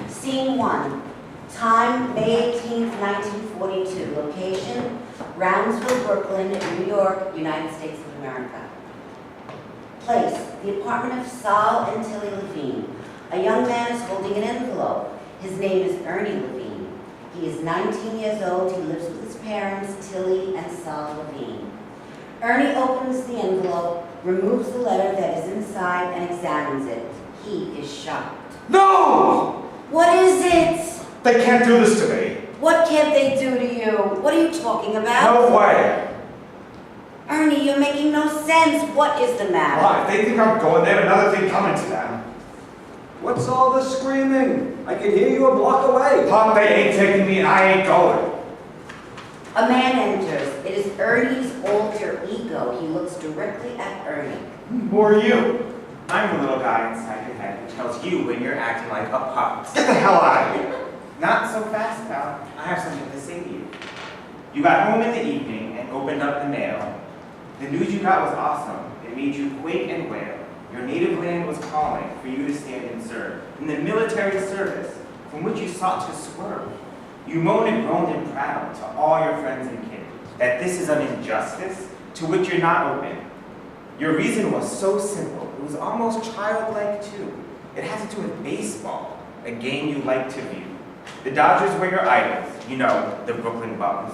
Scene 1. Time, May 18th, 1942. Location, Brownsville, Brooklyn, New York, United States of America. Place, the apartment of Sol and Tilly Levine. A young man is holding an envelope. His name is Ernie Levine. He is 19 years old. He lives with his parents, Tilly and Sol Levine. Ernie opens the envelope, removes the letter that is inside, and examines it. He is shocked. No! What is it? They can't do this to me. What can't they do to you? What are you talking about? No way. Ernie, you're making no sense. What is the matter? Why? If they think I'm going, they have another thing coming to them. What's all this screaming? I can hear you a block away. Pop, they ain't taking me and I ain't going. A man enters. It is Ernie's alter ego. He looks directly at Ernie. Who are you? I'm the little guy inside your head who tells you when you're acting like a pop. Get the hell out of here. Not so fast, pal. I have something to say to you. You got home in the evening and opened up the mail. The news you got was awesome. It made you quake and wail. Your native land was calling for you to stand and serve in the military service from which you sought to swerve. You moaned and groaned and proud to all your friends and kin that this is an injustice to which you're not open. Your reason was so simple, it was almost childlike too. It had to do with baseball, a game you like to view. The Dodgers were your idols, you know, the Brooklyn Bums.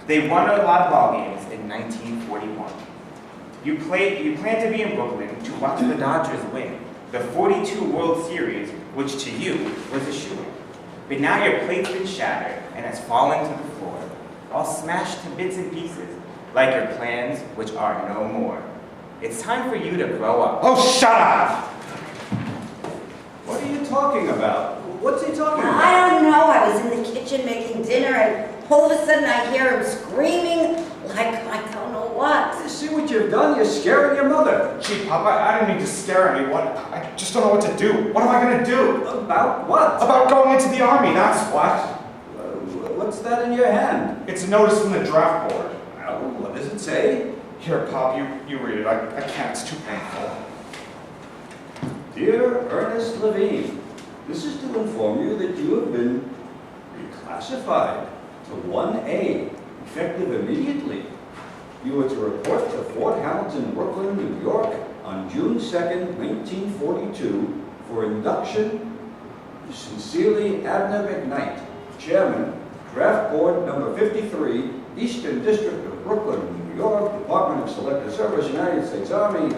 They won a lot of ball games in 1941. You planned to be in Brooklyn to watch the Dodgers win the 42 World Series, which to you was a shoo-in. But now your plate's been shattered and has fallen to the floor, all smashed to bits and pieces, like your plans, which are no more. It's time for you to grow up. Oh, shut up! What are you talking about? What's he talking about? I don't know. I was in the kitchen making dinner and all of a sudden I hear him screaming like I don't know what. You see what you've done? You're scaring your mother. Gee, Pop, I didn't mean to scare anyone. I just don't know what to do. What am I going to do? About what? About going into the Army, that's what. What's that in your hand? It's a notice from the draft board. Well, what does it say? Here, Pop, you read it. I can't, it's too painful. Dear Ernest Levine, this is to inform you that you have been reclassified to 1A, effective immediately. You are to report to Fort Hamilton, Brooklyn, New York on June 2nd, 1942 for induction. Sincerely, Abner McKnight, Chairman, Draft Board Number 53, Eastern District of Brooklyn, New York, Department of Selective Service, United States Army.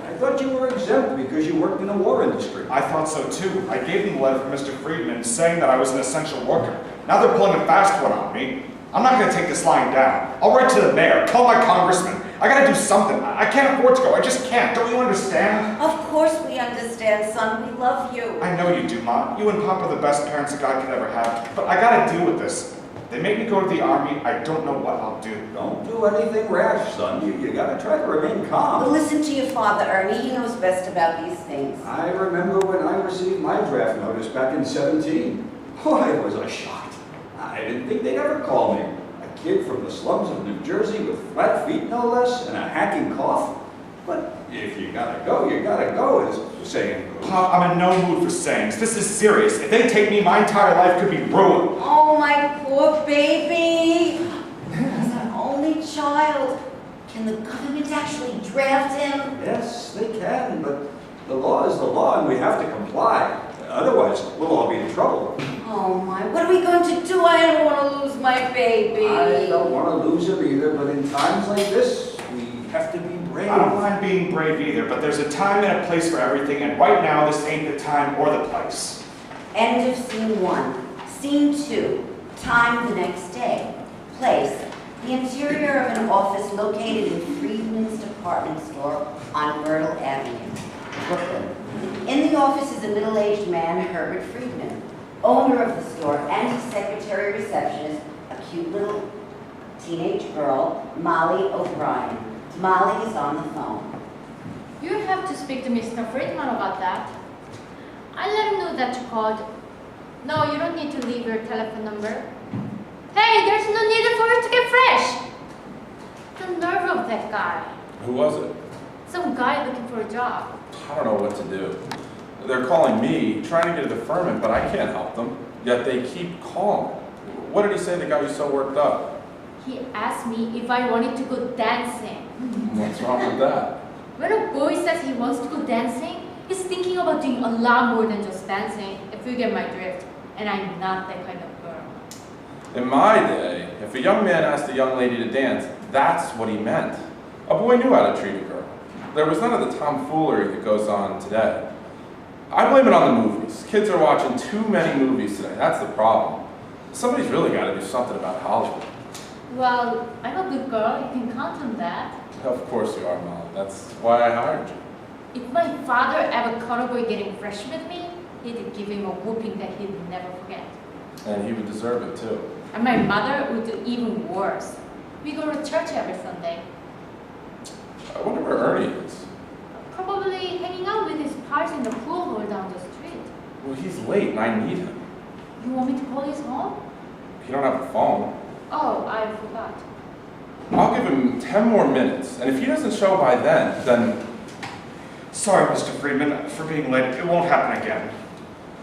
I thought you were exempt because you worked in the war industry. I thought so too. I gave them a letter from Mr. Friedman saying that I was an essential worker. Now they're pulling a fast one on me. I'm not going to take this lying down. I'll write to the mayor, call my congressman. I got to do something. I can't afford to go. I just can't. Don't you understand? Of course we understand, son. We love you. I know you do, Mom. You and Pop are the best parents a guy could ever have. But I got to deal with this. They make me go to the Army. I don't know what I'll do. Don't do anything rash, son. You got to try to remain But calm. listen to your father, Ernie. He knows best about these things. I remember when I received my draft notice back in 17. Boy, was I shocked. I didn't think they'd ever call me. A kid from the slums of New Jersey with flat feet, no less, and a hacking cough. But if you gotta go, you gotta go, as the saying goes. Pop, I'm in no mood for sayings. This is serious. If they take me, my entire life could be ruined. Oh, my poor baby. He's our only child. Can the government actually draft him? Yes, they can, but the law is the law, and we have to comply. Otherwise, we'll all be in trouble. Oh, my. What are we going to do? I don't want to lose my baby. I don't want to lose him either, but in times like this, we have to be brave. I don't mind being brave either, but there's a time and a place for everything, and right now this ain't the time or the place. End of scene 1. Scene 2. Time the next day. Place. The interior of an office located in Friedman's department store on Myrtle Avenue, Brooklyn. In the office is a middle-aged man, Herbert Friedman, owner of the store, and his secretary receptionist, a cute little teenage girl, Molly O'Brien. Molly is on the phone. You have to speak to Mr. Friedman about that. I let him know that you called. No, you don't need to leave your telephone number. Hey, there's no need for it to get fresh. The nerve of that guy. Who was it? Some guy looking for a job. I don't know what to do. They're calling me, trying to get a deferment, but I can't help them. Yet they keep calling. What did he say that got you so worked up? He asked me if I wanted to go dancing. What's wrong with that? When a boy says he wants to go dancing, he's thinking about doing a lot more than just dancing, if you get my drift. And I'm not that kind of girl. In my day, if a young man asked a young lady to dance, that's what he meant. A boy knew how to treat a girl. There was none of the tomfoolery that goes on today. I blame it on the movies. Kids are watching too many movies today. That's the problem. Somebody's really got to do something about Hollywood. Well, I'm a good girl. You can count on that. Of course you are, Molly. That's why I hired you. If my father ever caught a boy getting fresh with me, he'd give him a whooping that he'd never forget. And he would deserve it too. And my mother would do even worse. We go to church every Sunday. I wonder where Ernie is. Probably hanging out with his pals in the pool hall down the street. Well, he's late and I need him. You want me to call his home? You don't have a phone. Oh, I forgot. I'll give him 10 more minutes, and if he doesn't show by then... Sorry, Mr. Friedman, for being late. It won't happen again.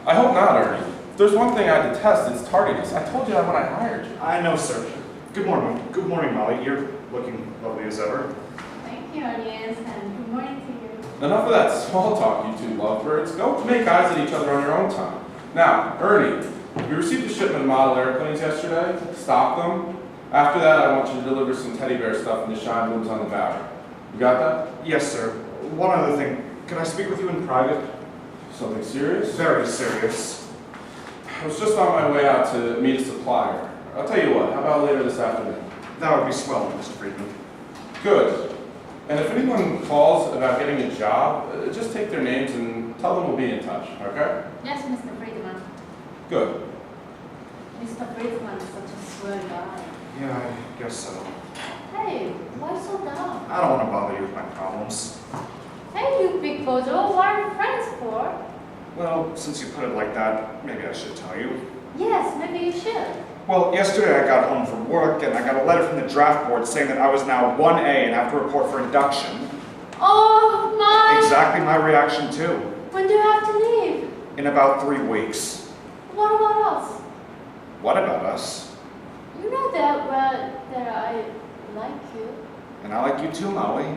I hope not, Ernie. If there's one thing I detest, it's tardiness. I told you that when I hired you. I know, sir. Good morning. Good morning, Molly. You're looking lovely as ever. Thank you, audience, and good morning to you. Enough of that small talk, you two lovebirds. Go make eyes at each other on your own time. Now, Ernie, we received a shipment of model airplanes yesterday. Stop them. After that, I want you to deliver some teddy bear stuff and the shine blooms on the bow. You got that? Yes, sir. One other thing. Can I speak with you in private? Something serious? Very serious. I was just on my way out to meet a supplier. I'll tell you what, how about later this afternoon? That would be swell, Mr. Friedman. Good. And if anyone calls about getting a job, just take their names and tell them we'll be in touch, okay? Yes, Mr. Friedman. Good. Mr. Friedman is such a swell guy. Yeah, I guess so. Hey, why so down? I don't want to bother you with my problems. Hey, you big bozo, what are we friends for? Well, since you put it like that, maybe I should tell you. Yes, maybe you should. Well, yesterday I got home from work and I got a letter from the draft board saying that I was now 1A and have to report for induction. Oh, my! Exactly my reaction too. When do you have to leave? In about 3 weeks. What about us? What about us? You know that well that I like you. And I like you too, Molly.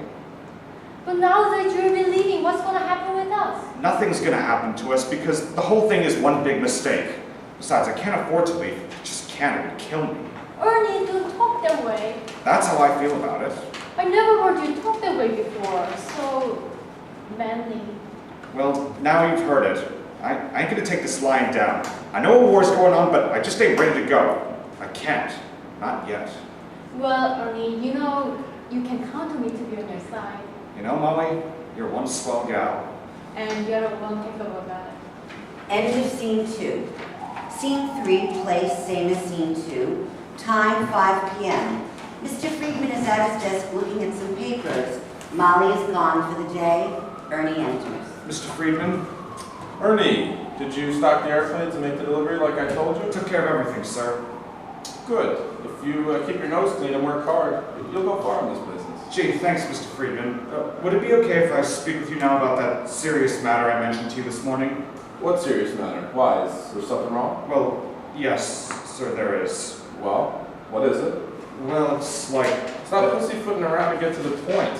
But now that you'll be leaving, what's going to happen with us? Nothing's gonna happen to us because the whole thing is one big mistake. Besides, I can't afford to leave. I just can't. It would kill me. Ernie, don't talk that way. That's how I feel about it. I never heard you talk that way before. So manly. Well, now you've heard it. I ain't gonna take this lying down. I know a war's going on, but I just ain't ready to go. I can't. Not yet. Well, Ernie, you know, you can count on me to be on your side. You know, Molly, you're one swell gal. And you're one heck of a guy. End of scene 2. Scene 3, place same as scene 2. Time 5 p.m. Mr. Friedman is at his desk looking at some papers. Molly is gone for the day. Ernie enters. Mr. Friedman, Ernie, did you stock the airplanes and make the delivery like I told you? took care of everything, sir. Good. If you keep your nose clean and work hard, you'll go far in this business. Gee, thanks, Mr. Friedman. Would it be okay if I speak with you now about that serious matter I mentioned to you this morning? What serious matter? Why? Is there something wrong? Well, yes, sir, there is. Well, what is it? Well, it's like... Stop pussyfooting around to get to the point.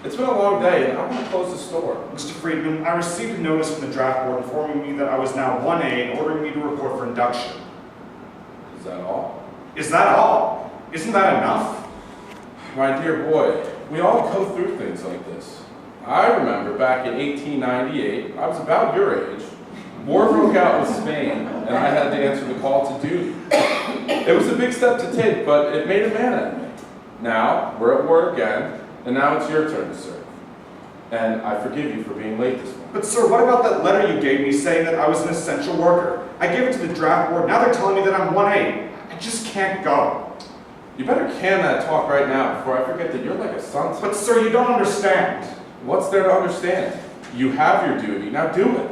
It's been a long day, and I want to close the store. Mr. Friedman, I received a notice from the draft board informing me that I was now 1A and ordering me to report for induction. Is that all? Is that all? Isn't that enough? My dear boy, we all go through things like this. I remember back in 1898, I was about your age. War broke out with Spain, and I had to answer the call to duty. It was a big step to take, but it made a man out of me. Now, we're at war again, and now it's your turn to serve. And I forgive you for being late this morning. But sir, what about that letter you gave me saying that I was an essential worker? I gave it to the draft board, now they're telling me that I'm 1A. I just can't go. You better can that talk right now before I forget that you're like a son. But sir, you don't understand. What's there to understand? You have your duty, now do it.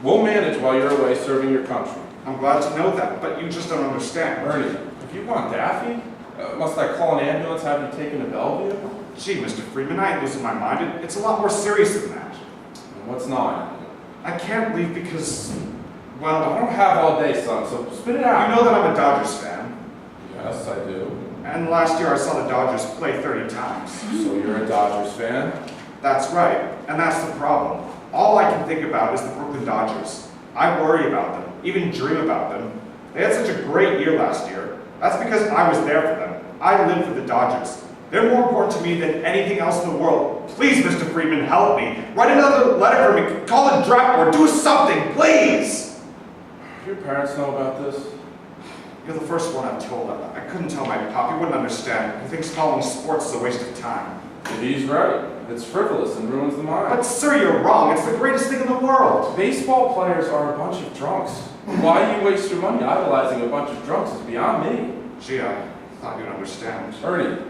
We'll manage while you're away serving your country. I'm glad to know that, but you just don't understand. Ernie, if you want Daffy, must I call an ambulance, have you taken to Bellevue? Gee, Mr. Friedman, I ain't losing my mind. It's a lot more serious than that. And what's not? I can't leave because, I well, don't have all day, son, so spit it out. you know that I'm a Dodgers fan. Yes, I do. And last year I saw the Dodgers play 30 times. So you're a Dodgers fan? That's right, and that's the problem. All I can think about is the Brooklyn Dodgers. I worry about them, even dream about them. They had such a great year last year. That's because I was there for them. I live for the Dodgers. They're more important to me than anything else in the world. Please, Mr. Friedman, help me. Write another letter for me. Call a draft board. Do something, please. Do your parents know about this? You're the first one I've told. I couldn't tell my pop. He wouldn't understand. He thinks following sports is a waste of time. If he's right, it's frivolous and ruins the mind. But sir, you're wrong. It's the greatest thing in the world. Baseball players are a bunch of drunks. Why you waste your money idolizing a bunch of drunks is beyond me. Gee, I thought you'd understand. Ernie,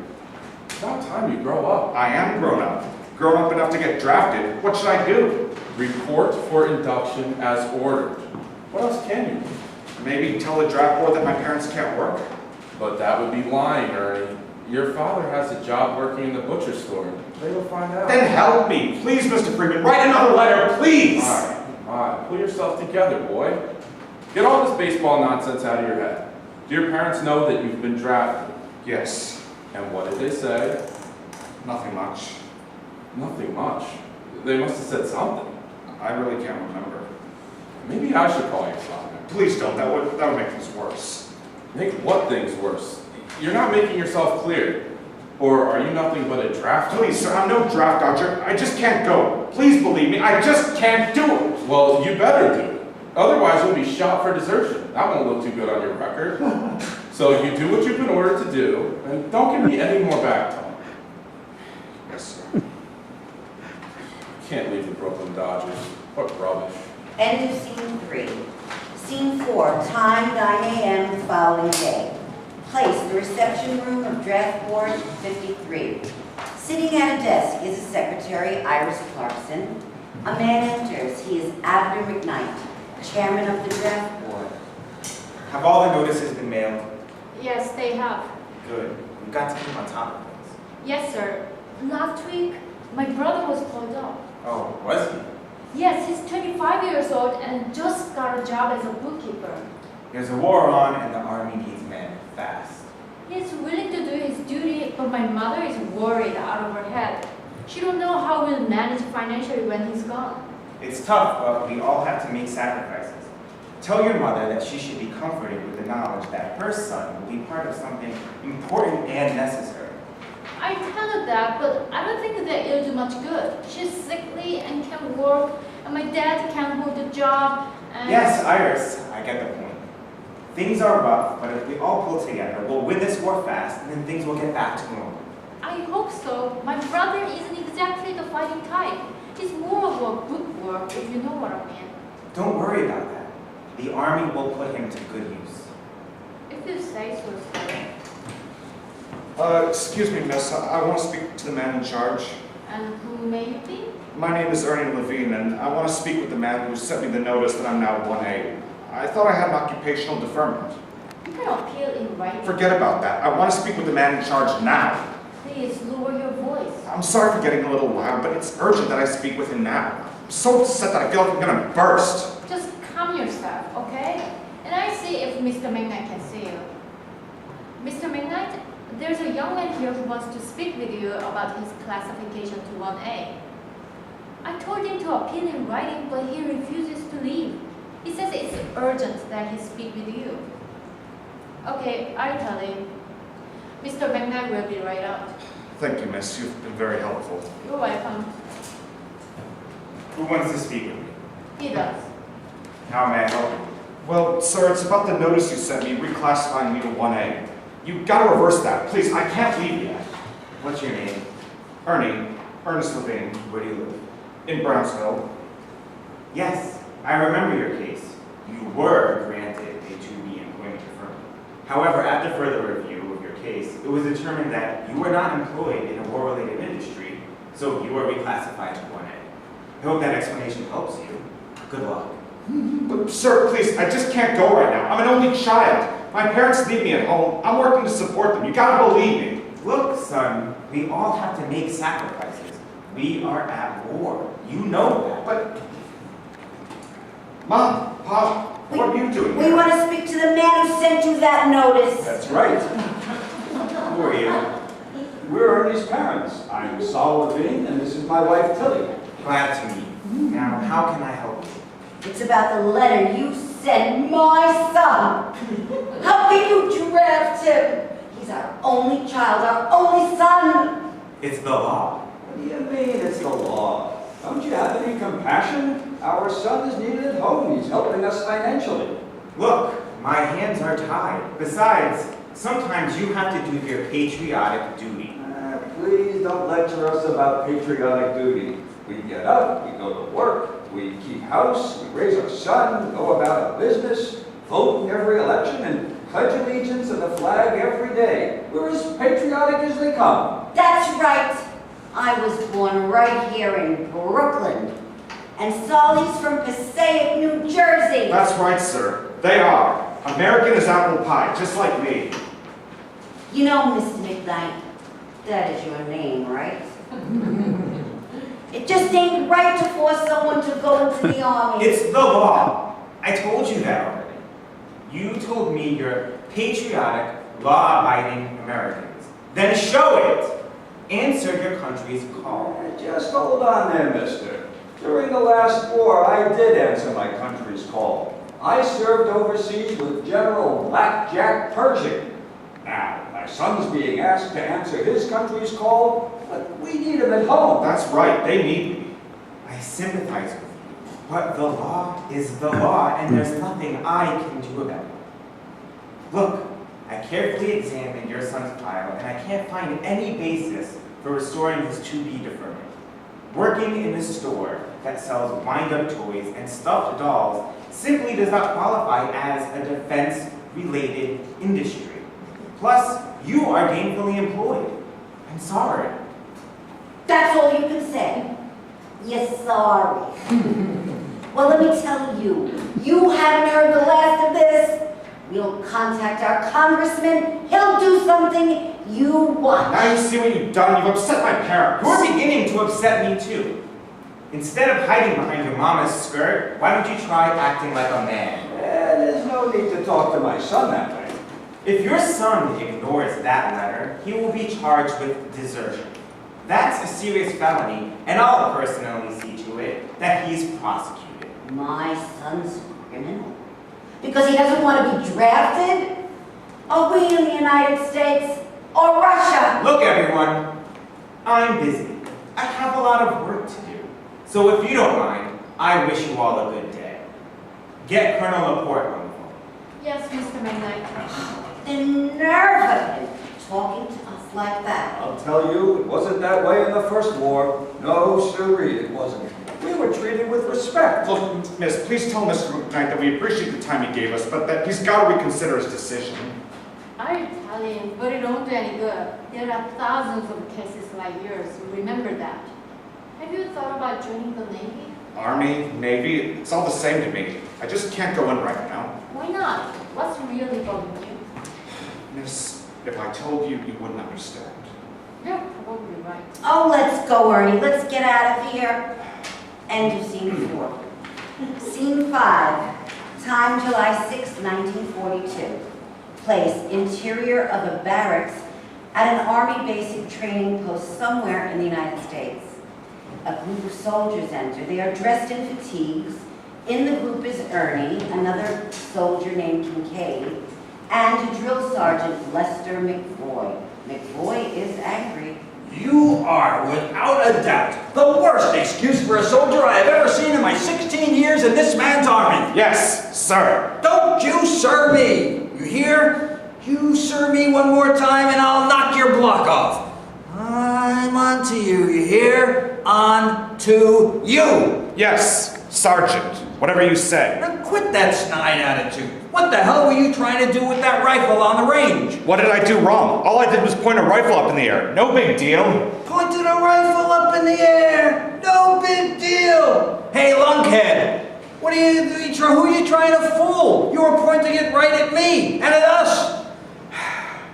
it's about time you grow up. I am grown up. Grown up enough to get drafted. What should I do? Report for induction as ordered. What else can you do? Maybe tell the draft board that my parents can't work? But that would be lying, Ernie. Your father has a job working in the butcher store. They will find out. Then help me. Please, Mr. Friedman, write another letter, please! All right. Pull yourself together, boy. Get all this baseball nonsense out of your head. Do your parents know that you've been drafted? Yes. And what did they say? Nothing much. Nothing much. They must have said something. I really can't remember. Maybe I should call your father. Please don't. That would make things worse. Make what things worse? You're not making yourself clear. Or are you nothing but a draft? Please, sir, I'm no draft dodger. I just can't go. Please believe me. I just can't do it. Well, you better do it. Otherwise, you'll be shot for desertion. That won't look too good on your record. So you do what you've been ordered to do, and don't give me any more back talk. Yes, sir. Can't leave the Brooklyn Dodgers. What rubbish. End of scene 3. Scene 4, time 9 a.m. the following day. Place, the reception room of draft board 53. Sitting at a desk is a secretary, Iris Clarkson. A man enters. He is Abner McKnight, chairman of the draft board. Have all the notices been mailed? Yes, they have. Good. We've got to keep on top of things. Yes, sir. Last week, my brother was called up. Oh, was he? Yes, he's 25 years old and just got a job as a bookkeeper. There's a war on and the army needs men fast. He's willing to do his duty, but my mother is worried out of her head. She don't know how we'll manage financially when he's gone. It's tough, but we all have to make sacrifices. Tell your mother that she should be comforted with the knowledge that her son will be part of something important and necessary. I tell her that, but I don't think that it'll do much good. She's sickly and can't work, and my dad can't hold a job, and... Yes, Iris, I get the point. Things are rough, but if we all pull together, we'll win this war fast, and then things will get back to normal. I hope so. My brother isn't exactly the fighting type. He's more of a bookworm, if you know what I mean. Don't worry about that. The army will put him to good use. If you say so, sir. Excuse me, miss. I want to speak to the man in charge. And who may you be? My name is Ernie Levine, and I want to speak with the man who sent me the notice that I'm now 1A. I thought I had an occupational deferment. You can appeal in writing. Forget about that. I want to speak with the man in charge now. Please lower your voice. I'm sorry for getting a little loud, but it's urgent that I speak with him now. I'm so upset that I feel like I'm going to burst. Just calm yourself, okay? And I see if Mr. McKnight can see you. Mr. McKnight, there's a young man here who wants to speak with you about his classification to 1A. I told him to appeal in writing, but he refuses to leave. He says it's urgent that he speak with you. Okay, I'll tell him. Mr. McKnight will be right out. Thank you, miss. You've been very helpful. You're welcome. Who wants to speak with me? He does. How may I help you? Well, sir, it's about the notice you sent me reclassifying me to 1A. You've got to reverse that. Please, I can't leave yet. What's your name? Ernest Levine, Where do you live? in Brownsville. Yes, I remember your case. You were granted a 2B employment deferment. However, after further review of your case, it was determined that you were not employed in a war-related industry, so you were reclassified to 1A. I hope that explanation helps you. Good luck. But, sir, please, I just can't go right now. I'm an only child. My parents leave me at home. I'm working to support them. You gotta believe me. Look, son, we all have to make sacrifices. We are at war. You know that. But Mom, Pop, what are you doing We here? want to speak to the man who sent you that notice. That's right. Who are you? We're Ernie's parents. I'm Saul Levine, and this is my wife, Tilly. Glad to meet you. Now, how can I help you? It's about the letter you sent my son. How can you draft him? He's our only child, our only son. It's the law. What do you mean it's the law? Don't you have any compassion? Our son is needed at home. He's helping us financially. Look, my hands are tied. Besides, sometimes you have to do your patriotic duty. Please don't lecture us about patriotic duty. We get up, we go to work, we keep house, we raise our son, go about our business, vote in every election, and pledge allegiance to the flag every day. We're as patriotic as they come. That's right. I was born right here in Brooklyn. And Solly's from Passaic, New Jersey. That's right, sir. They are. American as apple pie, just like me. You know, Mr. McKnight, that is your name, right? It just ain't right to force someone to go into the army. It's the law. I told you that already. You told me you're patriotic, law-abiding Americans. Then show it. Answer your country's call. Just hold on there, mister. During the last war, I did answer my country's call. I served overseas with General Blackjack Pershing. Now, my son's being asked to answer his country's call, but we need him at home. That's right, they need me. I sympathize with you, but the law is the law, and there's nothing I can do about it. Look, I carefully examined your son's file, and I can't find any basis for restoring his to-be deferment. Working in a store that sells wind-up toys and stuffed dolls simply does not qualify as a defense-related industry. Plus, you are gainfully employed. I'm sorry. That's all you can say. You're sorry. Well, let me tell you, you haven't heard the last of this. We'll contact our congressman. He'll do something. You watch. Now you see what you've done. You've upset my parents. You're beginning to upset me too. Instead of hiding behind your mama's skirt, why don't you try acting like a man? There's no need to talk to my son that way. If your son ignores that letter, he will be charged with desertion. That's a serious felony, and I'll personally see to it that he's prosecuted. My son's a criminal. Because he doesn't want to be drafted? Are we in the United States or Russia? Look, everyone, I'm busy. I have a lot of work to do. So if you don't mind, I wish you all a good day. Get Colonel Laporte on the phone. Yes, Mr. McKnight. The nerve of him talking to us like that. I'll tell you, it wasn't that way in the first war. No, sirree, it wasn't. We were treated with respect. Look, miss, please tell Mr. McKnight that we appreciate the time he gave us, but that he's got to reconsider his decision. I'm Italian, but it won't do any good. There are thousands of cases like yours. Remember that. Have you thought about joining the Navy? Army, Navy, it's all the same to me. I just can't go in right now. Why not? What's really bothering you? Miss, if I told you, you wouldn't understand. You're probably right. Oh, let's go, Ernie. Let's get out of here. End of scene 4. Scene 5. Time July 6, 1942. Place, interior of a barracks at an Army basic training post somewhere in the United States. A group of soldiers enter. They are dressed in fatigues. In the group is Ernie, another soldier named Kincaid, and Drill Sergeant Lester McVoy. McVoy is angry. You are, without a doubt, the worst excuse for a soldier I have ever seen in my 16 years in this man's army. Yes, sir. Don't you sir me. You hear? You sir me one more time and I'll knock your block off. I'm on to you, you hear? On to you. Yes, Sergeant. Whatever you say. Now quit that snide attitude. What the hell were you trying to do with that rifle on the range? What did I do wrong? All I did was point a rifle up in the air. No big deal. Pointed a rifle up in the air. No big deal. Hey, lunkhead. What are who are you trying to fool? You were pointing it right at me and at us.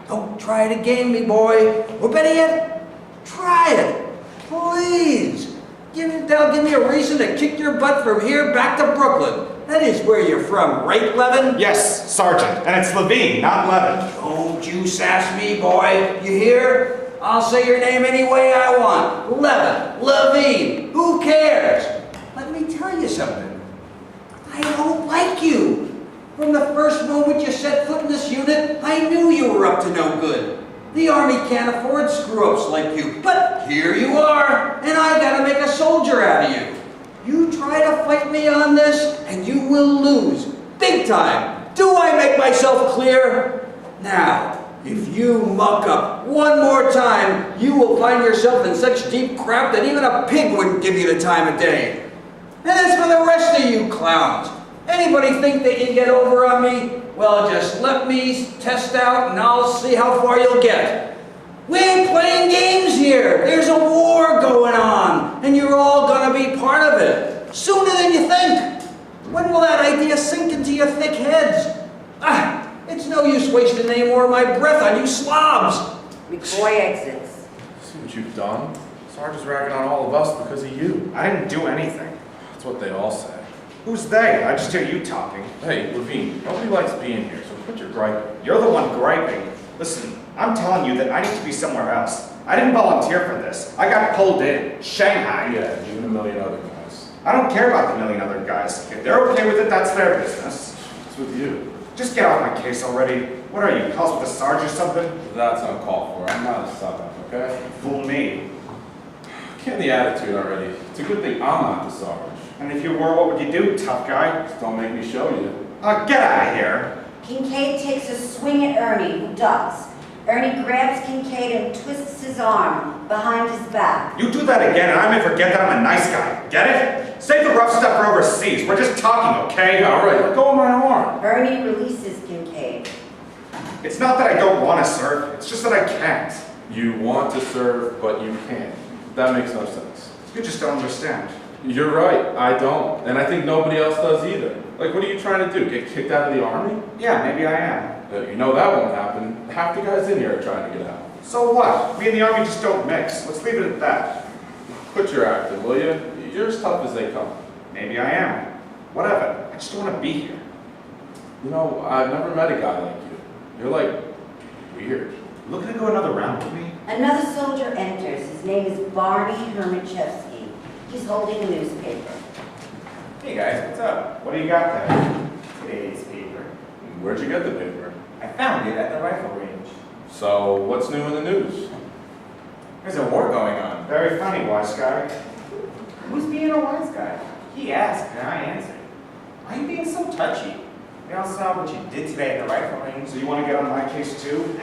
Don't try to game me, boy. Or better yet, try it. Please. That'll give me a reason to kick your butt from here back to Brooklyn. That is where you're from, right, Levin? Yes, Sergeant, and it's Levine, not Levin. Don't you sass me, boy. You hear? I'll say your name any way I want. Levin, Levine, who cares? Let me tell you something. I don't like you. From the first moment you set foot in this unit, I knew you were up to no good. The Army can't afford screw-ups like you, but here you are, and I gotta make a soldier out of you. You try to fight me on this, and you will lose. Big time. Do I make myself clear? Now, if you muck up one more time, you will find yourself in such deep crap that even a pig wouldn't give you the time of day. And as for the rest of you clowns, anybody think they can get over on me? Well, just let me test out and I'll see how far you'll get. We ain't playing games here. There's a war going on, and you're all gonna be part of it. Sooner than you think. When will that idea sink into your thick heads? It's no use wasting any more of my breath on you slobs. McCoy exits. See what you've done? Sarge is ragging on all of us because of you. I didn't do anything. That's what they all say. Who's they? I just hear you talking. Hey, Levine, nobody likes being here, so quit your griping. You're the one griping. Listen, I'm telling you that I need to be somewhere else. I didn't volunteer for this. I got pulled in. Shanghai. Yeah, you and a million other guys. I don't care about the million other guys. If they're okay with it, that's their business. What's with you? Just get off my case already. What are you, calls with a sarge or something? That's uncalled for. I'm not a suck-up, okay? Fool me. Get the attitude already. It's a good thing I'm not the Sarge. And if you were, what would you do, tough guy? Just don't make me show you. Get out of here. Kincaid takes a swing at Ernie, who ducks. Ernie grabs Kincaid and twists his arm behind his back. You do that again and I may forget that I'm a nice guy. Get it? Save the rough stuff for overseas. We're just talking, okay? Yeah, all right, let go of my arm. Ernie releases Kincaid. It's not that I don't want to serve. It's just that I can't. You want to serve, but you can't. That makes no sense. You just don't understand. You're right, I don't. And I think nobody else does either. Like, what are you trying to do? Get kicked out of the Army? Yeah, maybe I am. You know that won't happen. Half the guys in here are trying to get out. So what? Me and the Army just don't mix. Let's leave it at that. Quit your acting, will you? You're as tough as they come. Maybe I am. Whatever. I just don't want to be here. You know, I've never met a guy like you. You're like, weird. Looking to go another round with me? Another soldier enters. His name is Barney Hermachevsky. He's holding a newspaper. Hey guys, what's up? What do you got there? Today's paper. Where'd you get the paper? I found it at the rifle range. So, what's new in the news? There's a war going on. Very funny, wise guy. Who's being a wise guy? He asked and I answered. Why are you being so touchy? We all saw what you did today at the rifle range. So you want to get on my case too?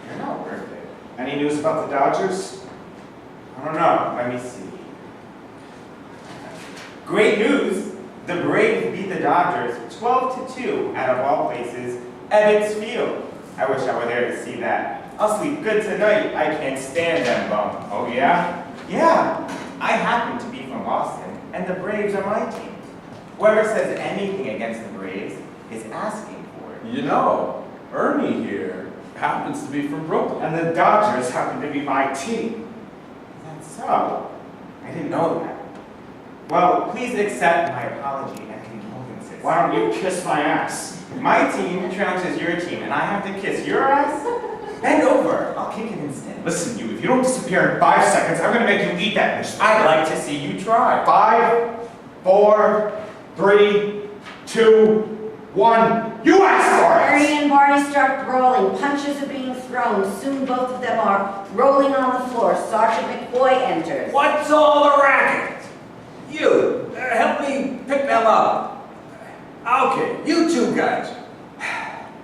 You're not worth it. Any news about the Dodgers? I don't know. Let me see. Great news! The Braves beat the Dodgers 12-2 out of all places, Ebbets Field. I wish I were there to see that. I'll sleep good tonight. I can't stand them bums. Oh yeah? Yeah, I happen to be from Boston, and the Braves are my team. Whoever says anything against the Braves is asking for it. You know, Ernie here happens to be from Brooklyn. And the Dodgers happen to be my team. That's so. I didn't know that. Well, please accept my apology and condolences. Why don't you kiss my ass? My team trounces your team, and I have to kiss your ass? Bend over. I'll kick it instead. Listen, you, if you don't disappear in 5 seconds, I'm gonna make you eat that newspaper. I'd like to see you try. 5, 4, 3, 2, 1. You asked for it! Ernie and Barney start brawling. Punches are being thrown. Soon both of them are rolling on the floor. Sergeant McCoy enters. What's all the racket? You, help me pick them up. Okay, you two guys.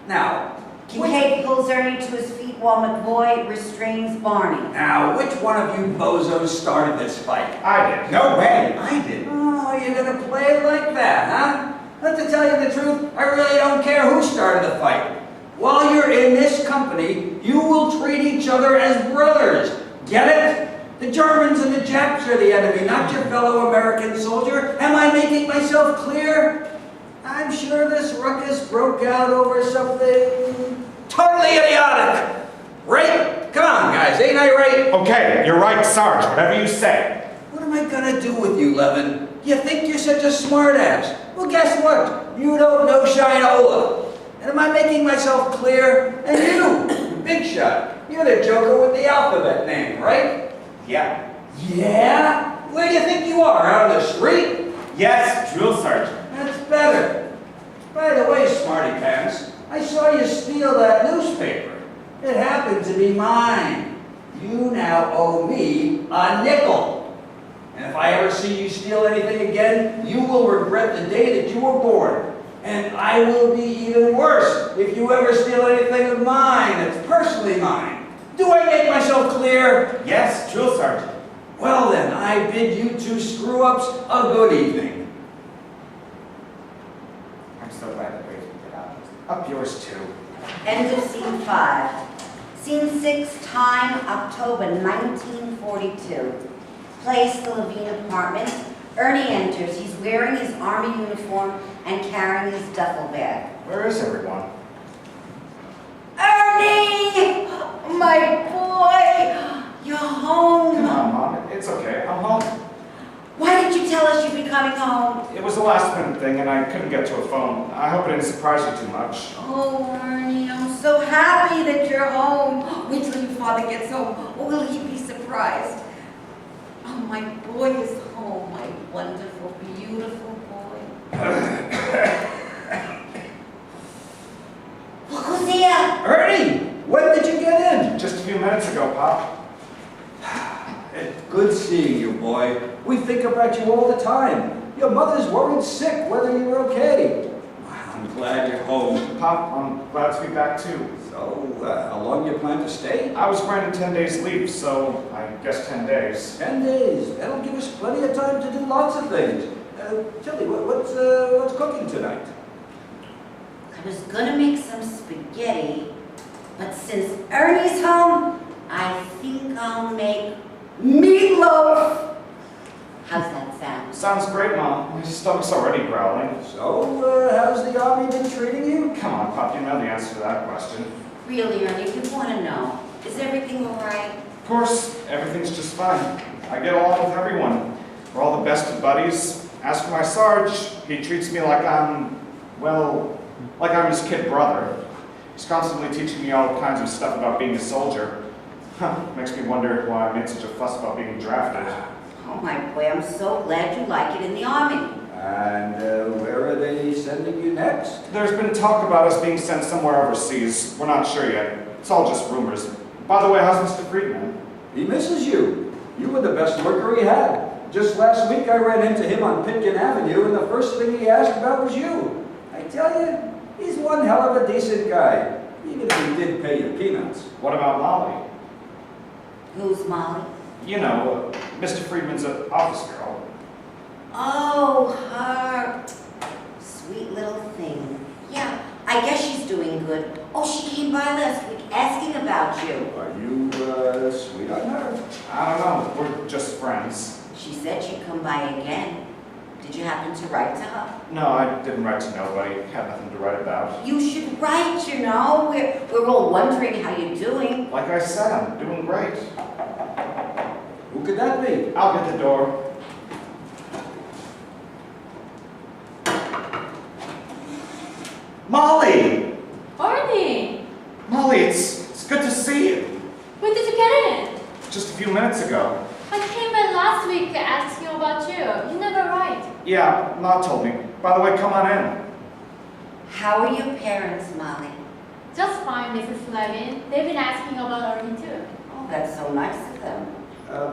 Now, Kincaid pulls Ernie to his feet while McCoy restrains Barney. which one of you bozos started this fight? I did. No way. I did. Oh, you're gonna play it like that, huh? But to tell you the truth, I really don't care who started the fight. While you're in this company, you will treat each other as brothers. Get it? The Germans and the Japs are the enemy, not your fellow American soldier. Am I making myself clear? I'm sure this ruckus broke out over something totally idiotic. Right? Come on, guys, ain't I right? Okay, you're right, Sarge. Whatever you say. What am I gonna do with you, Levin? You think you're such a smartass? Well, guess what? You don't know Shinola. And am I making myself clear? And you, Big Shot, you're the joker with the alphabet name, right? Yeah. Yeah? Where do you think you are? Out on the street? Yes, drill sergeant. That's better. By the way, Smarty Pants, I saw you steal that newspaper. It happened to be mine. You now owe me a nickel. And if I ever see you steal anything again, you will regret the day that you were born. And I will be even worse if you ever steal anything of mine that's personally mine. Do I make myself clear? Yes, drill sergeant. Well then, I bid you two screw-ups a good evening. I'm so glad the grades were out. Up yours too. End of scene 5. Scene 6, time October 1942. Place, the Levine apartment. Ernie enters. He's wearing his army uniform and carrying his duffel bag. Where is everyone? Ernie! My boy! You're home! Come on, Mom. It's okay. I'm home. Why did you tell us you'd be coming home? It was a last-minute thing, and I couldn't get to a phone. I hope it didn't surprise you too much. Oh, Ernie, I'm so happy that you're home. Wait till your father gets home. Or will he be surprised? Oh, my boy is home. My wonderful, beautiful boy. Look who's here! Ernie, when did you get in? Just a few minutes ago, Pop. It's good seeing you, boy. We think about you all the time. Your mother's worried sick whether you're okay. I'm glad you're home. Pop, I'm glad to be back too. So, how long do you plan to stay? I was granted 10 days leave, so I guess 10 days. 10 days. That'll give us plenty of time to do lots of things. Tilly, what's cooking tonight? I was gonna make some spaghetti, but since Ernie's home, I think I'll make meatloaf. How's that sound? Sounds great, Mom. My stomach's already growling. So, how's the army been treating you? Come on, Pop, you know the answer to that question. Really, Ernie, you want to know. Is everything all right? Of course, everything's just fine. I get along with everyone. We're all the best of buddies. As for my Sarge, he treats me like I'm his kid brother. He's constantly teaching me all kinds of stuff about being a soldier. Makes me wonder why I made such a fuss about being drafted. Oh, my boy, I'm so glad you like it in the Army. And where are they sending you next? There's been talk about us being sent somewhere overseas. We're not sure yet. It's all just rumors. By the way, how's Mr. Friedman? He misses you. You were the best worker he had. Just last week I ran into him on Pitkin Avenue, and the first thing he asked about was you. I tell you, he's one hell of a decent guy, even if he did pay you peanuts. What about Molly? Who's Molly? You know, Mr. Friedman's an office girl. Oh, her. Sweet little thing. Yeah, I guess she's doing good. Oh, she came by last week asking about you. Are you sweet on her? I don't know. We're just friends. She said she'd come by again. Did you happen to write to her? No, I didn't write to nobody. Had nothing to write about. You should write, you know. We're all wondering how you're doing. Like I said, I'm doing great. Who could that be? I'll get the door. Molly! Ernie, Molly, it's good to see you. when did you get in? Just a few minutes ago. I came in last week asking about you. You never write. Yeah, Ma told me. By the way, come on in. How are your parents, Molly? Just fine, Mrs. Levine. They've been asking about Ernie too. Oh, that's so nice of them.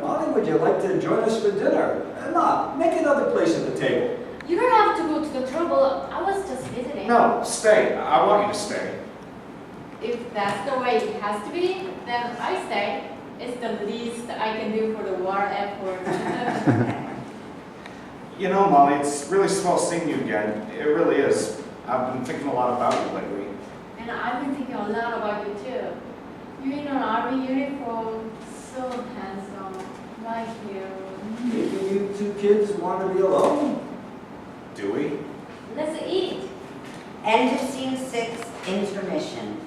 Molly, would you like to join us for dinner? Ma, make another place at the table. You don't have to go to the trouble. I was just visiting. No, stay. I want you to stay. If that's the way it has to be, then I stay. It's the least I can do for the war effort. You know, Molly, it's really swell seeing you again. It really is. I've been thinking a lot about you lately. And I've been thinking a lot about you too. You're in an army uniform, so handsome, like you. Maybe you two kids want to be alone? Do we? Let's eat. End of scene 6, intermission.